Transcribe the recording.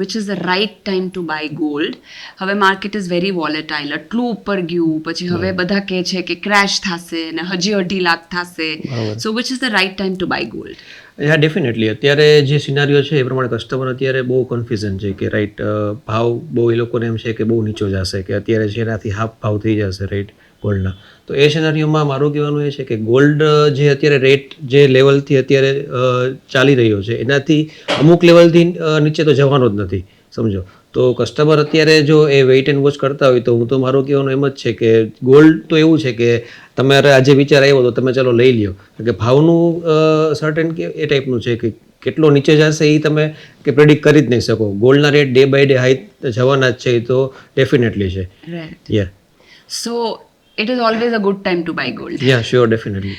which is the right time to buy gold. હવે market is very volatile, એટલું ઉપર ગયું, પછી હવે બધા કહે છે કે ક્રેશ થશે ને હજી 2.5 લાખ થશે. So which is the right time to buy gold? હા, ડેફિનેટલી અત્યારે જે સિનારીઓ છે એ પ્રમાણે કસ્ટમર અત્યારે બહુ કન્ફ્યુઝન છે કે રાઈટ ભાવ બહુ એ લોકોને એમ છે કે બહુ નીચો જશે, કે અત્યારે છે એનાથી હાફ ભાવ થઈ જશે રાઈટ ગોલ્ડના. તો એ સિનારીઓમાં મારું કહેવાનું એ છે કે ગોલ્ડ જે અત્યારે રેટ જે લેવલથી અત્યારે ચાલી રહ્યો છે એનાથી અમુક લેવલથી નીચે તો જવાનો જ નથી, સમજો. તો કસ્ટમર અત્યારે જો એ વેઇટ એન્ડ વોચ કરતા હોય તો હું તો મારું કહેવાનું એમ જ છે કે ગોલ્ડ તો એવું છે કે તમારે આજે વિચાર આવ્યો તો તમે ચાલો લઈ લ્યો, કારણ કે ભાવનું સર્ટેન કે એ ટાઈપનું છે કે કેટલો નીચે જશે એ તમે કે પ્રેડિક્ટ કરી જ નહીં શકો. ગોલ્ડના rate day by day high જવાના જ છે, એ તો ડેફિનેટલી છે. Right. Yeah so it is always a good time to buy gold. Yeah sure, definitely.